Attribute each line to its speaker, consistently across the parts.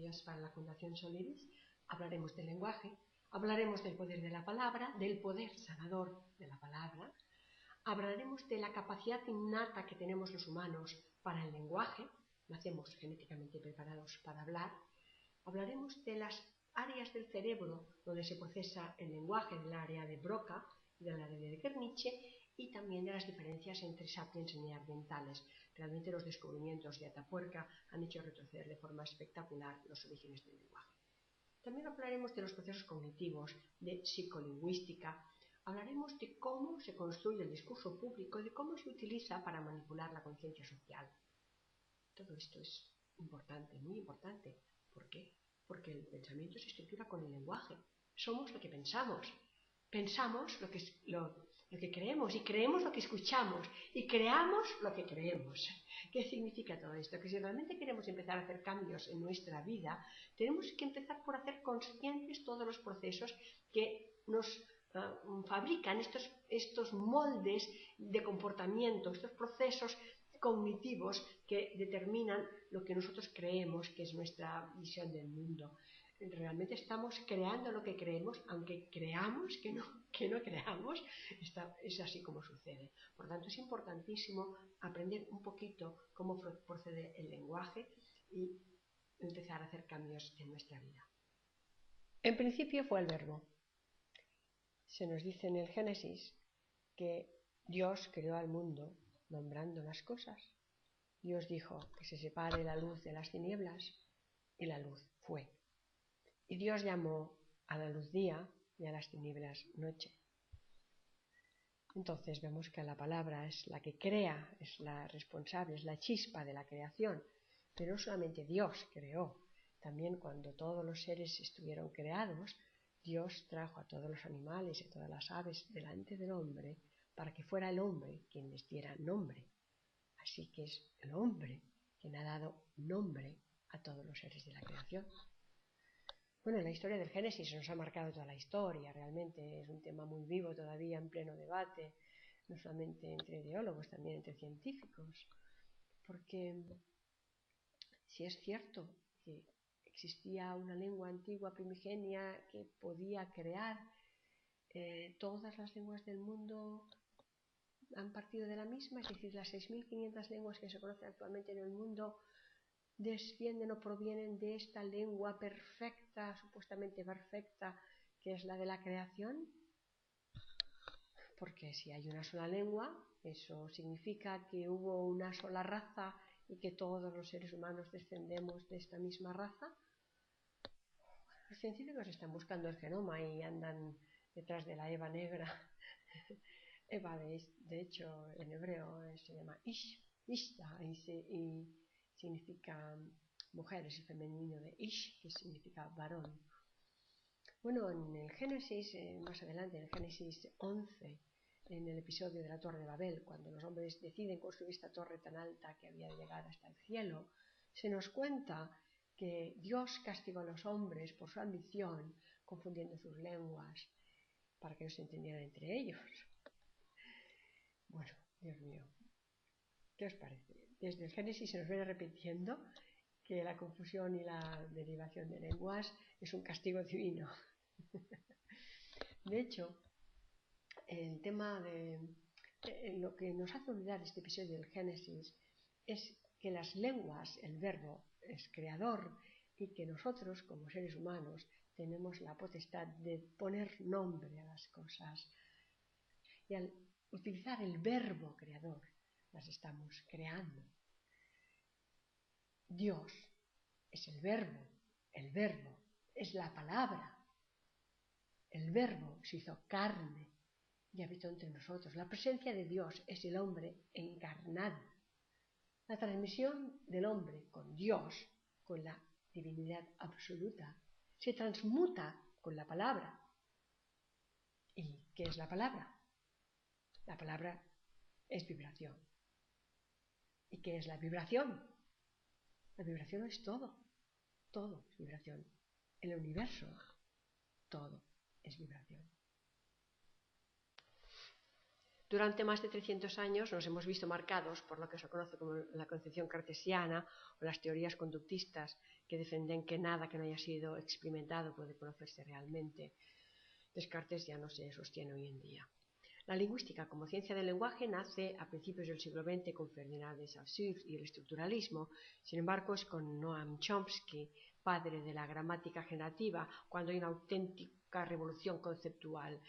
Speaker 1: convocatorias para la Fundación Soliris. Hablaremos del lenguaje, hablaremos del poder de la palabra, del poder sanador de la palabra, hablaremos de la capacidad innata que tenemos los humanos para el lenguaje, nacemos genéticamente preparados para hablar, hablaremos de las áreas del cerebro donde se procesa el lenguaje, del área de Broca y del área de Wernicke, y también de las diferencias entre sapiens y neandertales. Realmente los descubrimientos de Atapuerca han hecho retroceder de forma espectacular los orígenes del lenguaje. También hablaremos de los procesos cognitivos, de psicolingüística, hablaremos de cómo se construye el discurso público, de cómo se utiliza para manipular la conciencia social. Todo esto es importante, muy importante. ¿Por qué? Porque el pensamiento se estructura con el lenguaje. Somos lo que pensamos. Pensamos lo que creemos y creemos lo que escuchamos y creamos lo que creemos. ¿Qué significa todo esto? Que si realmente queremos empezar a hacer cambios en nuestra vida, tenemos que empezar por hacer conscientes todos los procesos que nos fabrican estos moldes de comportamiento, estos procesos cognitivos que determinan lo que nosotros creemos que es nuestra visión del mundo. Realmente estamos creando lo que creemos, aunque creamos que no creamos, es así como sucede. Por tanto, es importantísimo aprender un poquito cómo procede el lenguaje y empezar a hacer cambios en nuestra vida. En principio fue el verbo. Se nos dice en el Génesis que Dios creó al mundo nombrando las cosas. Dios dijo que se separe la luz de las tinieblas y la luz fue. Y Dios llamó a la luz día y a las tinieblas noche. Entonces vemos que la palabra es la que crea, es la responsable, es la chispa de la creación. Pero no solamente Dios creó, también cuando todos los seres estuvieron creados, Dios trajo a todos los animales y a todas las aves delante del hombre para que fuera el hombre quien les diera nombre. Así que es el hombre quien ha dado nombre a todos los seres de la creación. Bueno, la historia del Génesis nos ha marcado toda la historia, realmente es un tema muy vivo todavía en pleno debate, no solamente entre ideólogos, también entre científicos, porque si es cierto que existía una lengua antigua primigenia que podía crear, todas las lenguas del mundo han partido de la misma, es decir, las 6.500 lenguas que se conocen actualmente en el mundo descienden o provienen de esta lengua perfecta, supuestamente perfecta, que es la de la creación. Porque si hay una sola lengua, eso significa que hubo una sola raza y que todos los seres humanos descendemos de esta misma raza. Los científicos están buscando el genoma y andan detrás de la Eva negra. Eva, de hecho, en hebreo se llama Ishta, y significa mujer, es el femenino de Ish, que significa varón. Bueno, en el Génesis, más adelante, en el Génesis 11, en el episodio de la Torre de Babel, cuando los hombres deciden construir esta torre tan alta que había de llegar hasta el cielo, se nos cuenta que Dios castigó a los hombres por su ambición, confundiendo sus lenguas, para que no se entendieran entre ellos. Bueno, Dios mío, ¿qué os parece? Desde el Génesis se nos viene repitiendo que la confusión y la derivación de lenguas es un castigo divino. De hecho, el tema de lo que nos hace olvidar este episodio del Génesis es que las lenguas, el verbo, es creador y que nosotros, como seres humanos, tenemos la potestad de poner nombre a las cosas. Y al utilizar el verbo creador, las estamos creando. Dios es el verbo es la palabra. El verbo se hizo carne y habitó entre nosotros. La presencia de Dios es el hombre encarnado. La transmisión del hombre con Dios, con la divinidad absoluta, se transmuta con la palabra. ¿Y qué es la palabra? La palabra es vibración. ¿Y qué es la vibración? La vibración es todo. Todo es vibración. El universo, todo es vibración. Durante más de 300 años nos hemos visto marcados por lo que se conoce como la concepción cartesiana o las teorías conductistas que defienden que nada que no haya sido experimentado puede conocerse realmente. Descartes ya no se sostiene hoy en día. La lingüística como ciencia del lenguaje nace a principios del siglo XX con Ferdinand de Saussure y el estructuralismo. Sin embargo, es con Noam Chomsky, padre de la gramática generativa, cuando hay una auténtica revolución conceptual.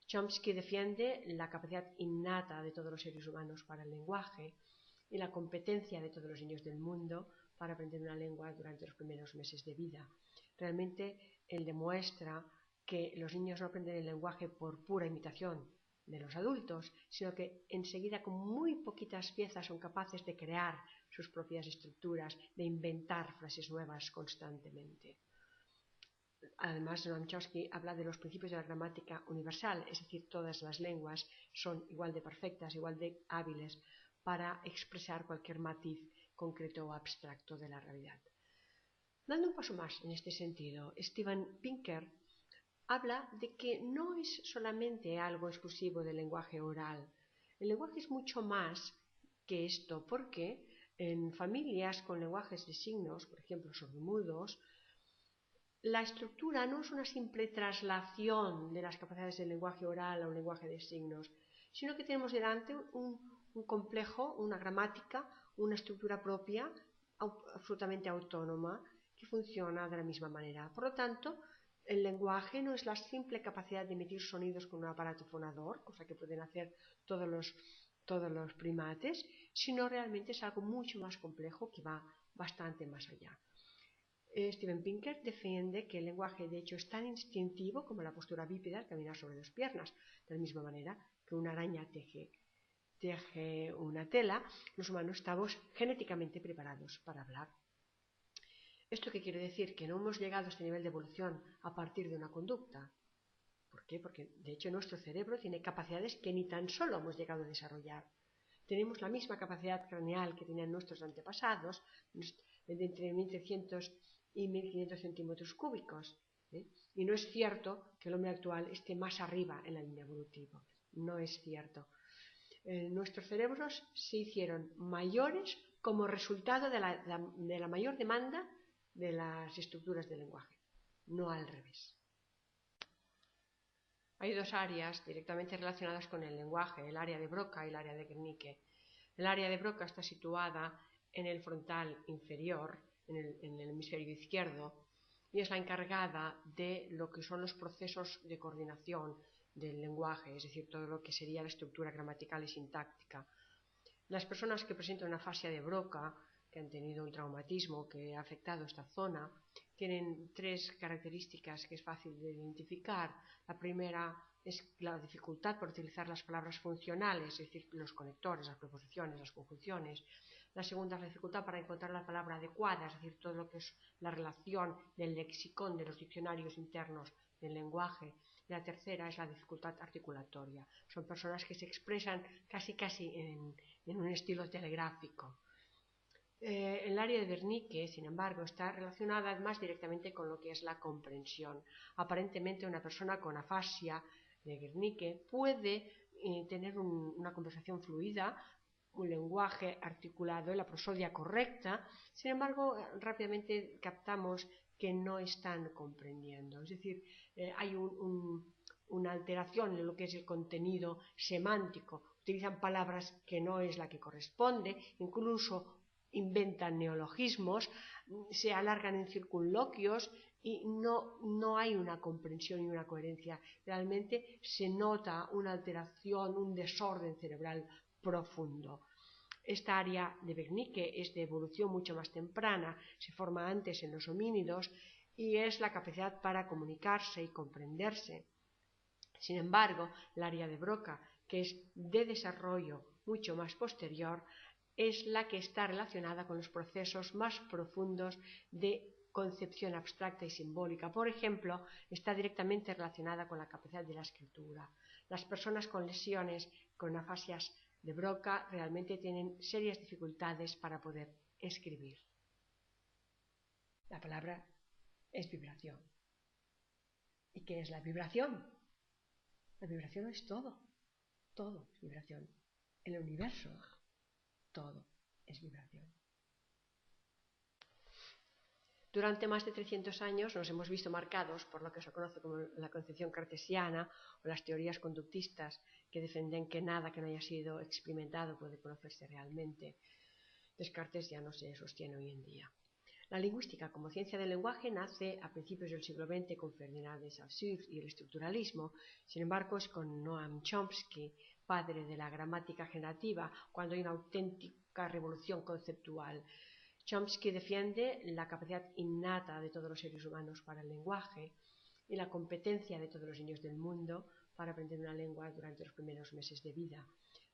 Speaker 1: Chomsky defiende la capacidad innata de todos los seres humanos para el lenguaje y la competencia de todos los niños del mundo para aprender una lengua durante los primeros meses de vida. Realmente él demuestra que los niños no aprenden el lenguaje por pura imitación de los adultos, sino que enseguida con muy poquitas piezas son capaces de crear sus propias estructuras, de inventar frases nuevas constantemente. Además, Noam Chomsky habla de los principios de la gramática universal, es decir, todas las lenguas son igual de perfectas, igual de hábiles para expresar cualquier matiz concreto o abstracto de la realidad. Dando un paso más en este sentido, Steven Pinker habla de que no es solamente algo exclusivo del lenguaje oral. El lenguaje es mucho más que esto, porque en familias con lenguajes de signos, por ejemplo, sordomudos, la estructura no es una simple traslación de las capacidades del lenguaje oral a un lenguaje de signos, sino que tenemos delante un complejo, una gramática, una estructura propia, absolutamente autónoma, que funciona de la misma manera. Por lo tanto, el lenguaje no es la simple capacidad de emitir sonidos con un aparato fonador, cosa que pueden hacer todos los primates, sino realmente es algo mucho más complejo que va bastante más allá. Steven Pinker defiende que el lenguaje de hecho es tan instintivo como la postura bípeda al caminar sobre dos piernas. De la misma manera que una araña teje una tela, los humanos estamos genéticamente preparados para hablar. ¿Esto qué quiere decir? Que no hemos llegado a este nivel de evolución a partir de una conducta. ¿Por qué? Porque de hecho nuestro cerebro tiene capacidades que ni tan solo hemos llegado a desarrollar. Tenemos la misma capacidad craneal que tenían nuestros antepasados, de entre 1300 y 1500 centímetros cúbicos. Y no es cierto que el hombre actual esté más arriba en la línea evolutiva. No es cierto. Nuestros cerebros se hicieron mayores como resultado de la mayor demanda de las estructuras del lenguaje, no al revés. Hay dos áreas directamente relacionadas con el lenguaje, el área de Broca y el área de Wernicke. El área de Broca está situada en el frontal inferior, en el hemisferio izquierdo, y es la encargada de lo que son los procesos de coordinación del lenguaje, es decir, todo lo que sería la estructura gramatical y sintáctica. Las personas que presentan una afasia de Broca, que han tenido un traumatismo que ha afectado esta zona, tienen tres características que es fácil de identificar. La primera es la dificultad por utilizar las palabras funcionales, es decir, los conectores, las preposiciones, las conjunciones. La segunda es la dificultad para encontrar la palabra adecuada, es decir, todo lo que es la relación del lexicón de los diccionarios internos del lenguaje. Y la tercera es la dificultad articulatoria. Son personas que se expresan casi en un estilo telegráfico. El área de Wernicke, sin embargo, está relacionada más directamente con lo que es la comprensión. Aparentemente una persona con afasia de Wernicke puede tener una conversación fluida, un lenguaje articulado, la prosodia correcta. Sin embargo, rápidamente captamos que no están comprendiendo. Es decir, hay una alteración en lo que es el contenido semántico. Utilizan palabras que no es la que corresponde, incluso inventan neologismos, se alargan en circunloquios y no hay una comprensión y una coherencia. Realmente se nota una alteración, un desorden cerebral profundo. Esta área de Wernicke es de evolución mucho más temprana, se forma antes en los homínidos y es la capacidad para comunicarse y comprenderse. Sin embargo, el área de Broca, que es de desarrollo mucho más posterior, es la que está relacionada con los procesos más profundos de concepción abstracta y simbólica. Por ejemplo, está directamente relacionada con la capacidad de la escritura. Las personas con lesiones, con afasias de Broca, realmente tienen serias dificultades para poder escribir. La palabra es vibración. ¿Y qué es la vibración? La vibración es todo. todo es vibración. En el universo, todo es vibración. Durante más de 300 años nos hemos visto marcados por lo que se conoce como la concepción cartesiana o las teorías conductistas que defienden que nada que no haya sido experimentado puede conocerse realmente. Descartes ya no se sostiene hoy en día. La lingüística como ciencia del lenguaje nace a principios del siglo XX con Ferdinand de Saussure y el estructuralismo. Sin embargo, es con Noam Chomsky, padre de la gramática generativa, cuando hay una auténtica revolución conceptual. Chomsky defiende la capacidad innata de todos los seres humanos para el lenguaje y la competencia de todos los niños del mundo para aprender una lengua durante los primeros meses de vida.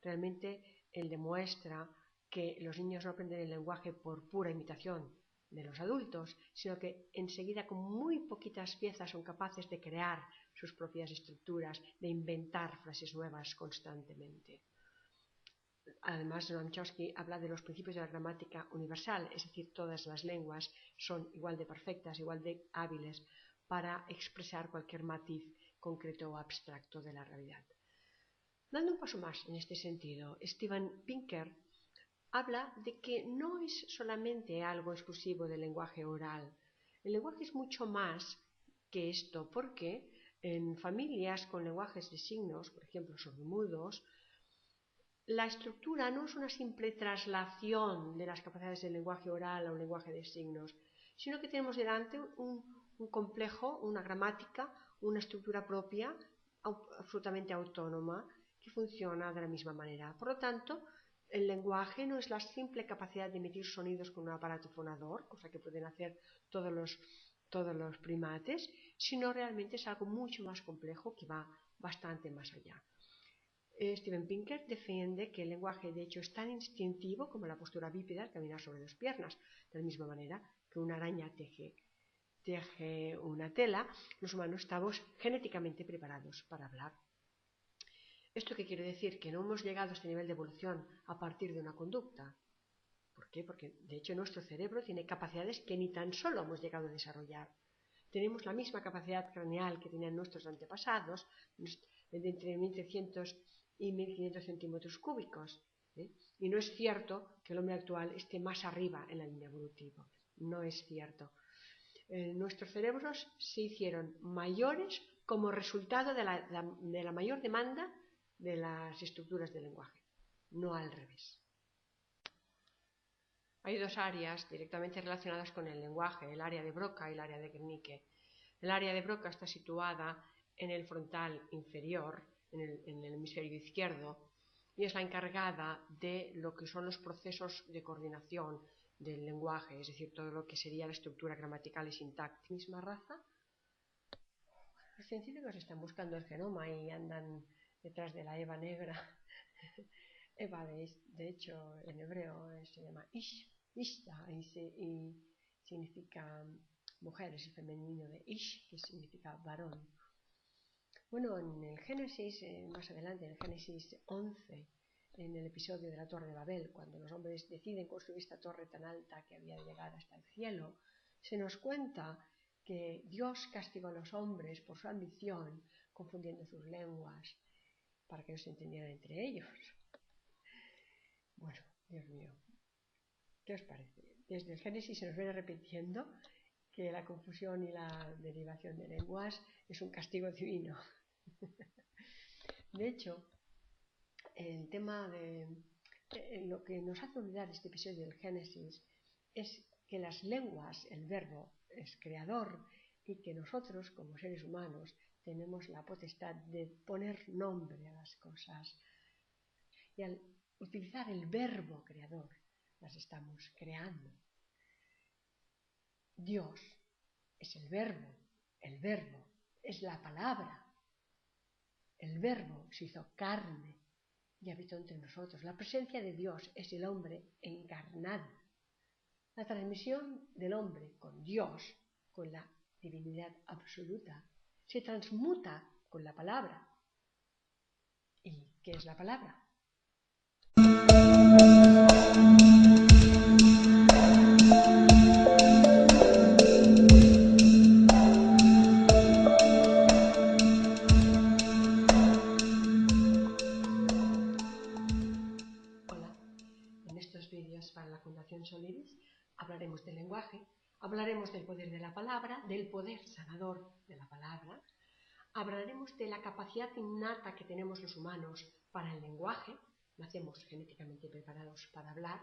Speaker 1: Realmente él demuestra que los niños no aprenden el lenguaje por pura imitación de los adultos, sino que enseguida con muy poquitas piezas son capaces de crear sus propias estructuras, de inventar frases nuevas constantemente. Además, Noam Chomsky habla de los principios de la gramática universal, es decir, todas las lenguas son igual de perfectas, igual de hábiles para expresar cualquier matiz concreto o abstracto de la realidad. Dando un paso más en este sentido, Steven Pinker habla de que no es solamente algo exclusivo del lenguaje oral. El lenguaje es mucho más que esto, porque en familias con lenguajes de signos, por ejemplo, sordomudos, la estructura no es una simple traslación de las capacidades del lenguaje oral a un lenguaje de signos, sino que tenemos delante un complejo, una gramática, una estructura propia, absolutamente autónoma, que funciona de la misma manera. Por lo tanto, el lenguaje no es la simple capacidad de emitir sonidos con un aparato fonador, cosa que pueden hacer todos los primates, sino realmente es algo mucho más complejo que va bastante más allá. Steven Pinker defiende que el lenguaje de hecho es tan instintivo como la postura bípeda al caminar sobre dos piernas. De la misma manera que una araña teje una tela, los humanos estamos genéticamente preparados para hablar. ¿Esto qué quiere decir? Que no hemos llegado a este nivel de evolución a partir de una conducta. ¿Por qué? Porque de hecho nuestro cerebro tiene capacidades que ni tan solo hemos llegado a desarrollar. Tenemos la misma capacidad craneal que tenían nuestros antepasados, de entre 1300 y 1500 centímetros cúbicos. Y no es cierto que el hombre actual esté más arriba en la línea evolutiva. No es cierto. Nuestros cerebros se hicieron mayores como resultado de la mayor demanda de las estructuras del lenguaje, no al revés. Hay dos áreas directamente relacionadas con el lenguaje, el área de Broca y el área de Wernicke. El área de Broca está situada en el frontal inferior, en el hemisferio izquierdo, y es la encargada de lo que son los procesos de coordinación del lenguaje, es decir, todo lo que sería la estructura gramatical y sintáctica. ¿Misma raza? Los científicos están buscando el genoma y andan detrás de la Eva negra. Eva, de hecho, en hebreo se llama Ishta y significa mujer, es el femenino de Ish, que significa varón. Bueno, en el Génesis, más adelante, en el Génesis 11, en el episodio de la Torre de Babel, cuando los hombres deciden construir esta torre tan alta que había de llegar hasta el cielo, se nos cuenta que Dios castigó a los hombres por su ambición, confundiendo sus lenguas, para que no se entendieran entre ellos. Bueno, Dios mío, ¿qué os parece? Desde el Génesis se nos viene repitiendo que la confusión y la derivación de lenguas es un castigo divino. De hecho, el tema de lo que nos hace olvidar este episodio del Génesis es que las lenguas, el verbo, es creador y que nosotros, como seres humanos, tenemos la potestad de poner nombre a las cosas. Y al utilizar el verbo creador, las estamos creando. Dios es el verbo es la palabra. El verbo se hizo carne y habitó entre nosotros. La presencia de Dios es el hombre encarnado. La transmisión del hombre con Dios, con la divinidad absoluta, se transmuta con la palabra. ¿Y qué es la palabra? del lenguaje, hablaremos del poder de la palabra, del poder sanador de la palabra, hablaremos de la capacidad innata que tenemos los humanos para el lenguaje, nacemos genéticamente preparados para hablar,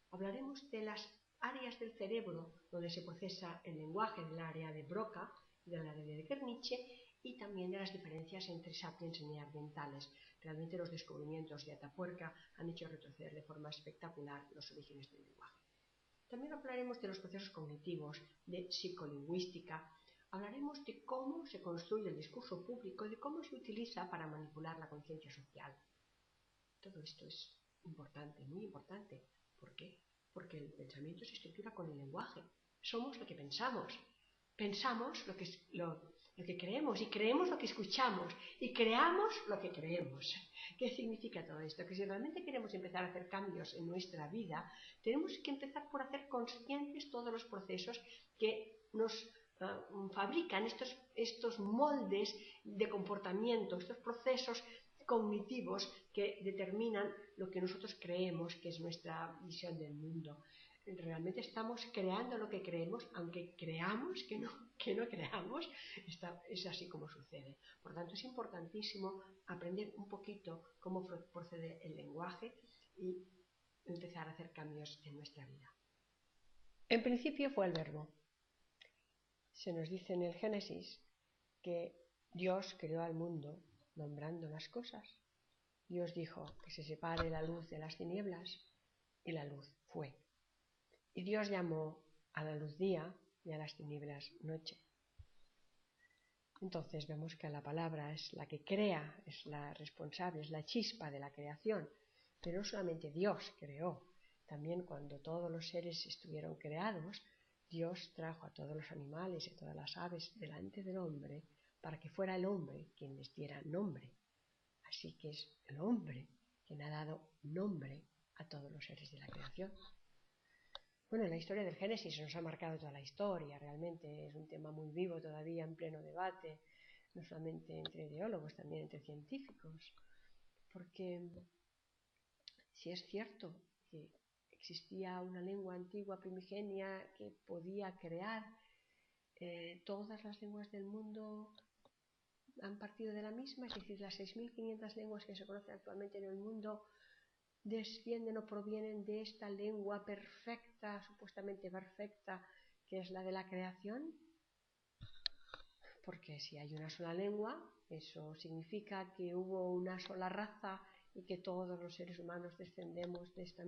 Speaker 1: hablaremos de las áreas del cerebro donde se procesa el lenguaje, del área de Broca y del área de Wernicke, y también de las diferencias entre sapiens y neandertales. Realmente los descubrimientos de Atapuerca han hecho retroceder de forma espectacular los orígenes del lenguaje. También hablaremos de los procesos cognitivos, de psicolingüística, hablaremos de cómo se construye el discurso público, de cómo se utiliza para manipular la conciencia social. Todo esto es importante, muy importante. ¿Por qué? Porque el pensamiento se estructura con el lenguaje. Somos lo que pensamos. Pensamos lo que creemos y creemos lo que escuchamos y creamos lo que creemos. ¿Qué significa todo esto? Que si realmente queremos empezar a hacer cambios en nuestra vida, tenemos que empezar por hacer conscientes todos los procesos que nos fabrican estos moldes de comportamiento, estos procesos cognitivos que determinan lo que nosotros creemos que es nuestra visión del mundo. Realmente estamos creando lo que creemos, aunque creamos que no creamos, es así como sucede. Por tanto, es importantísimo aprender un poquito cómo procede el lenguaje y empezar a hacer cambios en nuestra vida. En principio fue el verbo. Se nos dice en el Génesis que Dios creó al mundo nombrando las cosas. Dios dijo que se separe la luz de las tinieblas y la luz fue. Y Dios llamó a la luz día y a las tinieblas noche. Entonces vemos que la palabra es la que crea, es la responsable, es la chispa de la creación. Pero no solamente Dios creó, también cuando todos los seres estuvieron creados, Dios trajo a todos los animales y a todas las aves delante del hombre para que fuera el hombre quien les diera nombre. Así que es el hombre quien ha dado nombre a todos los seres de la creación. Bueno, la historia del Génesis nos ha marcado toda la historia, realmente es un tema muy vivo todavía en pleno debate, no solamente entre ideólogos, también entre científicos, porque si es cierto que existía una lengua antigua primigenia que podía crear, todas las lenguas del mundo han partido de la misma, es decir, las 6.500 lenguas que se conocen actualmente en el mundo descienden o provienen de esta lengua perfecta, supuestamente perfecta, que es la de la creación. Porque si hay una sola lengua, eso significa que hubo una sola raza y que todos los seres humanos descendemos de esta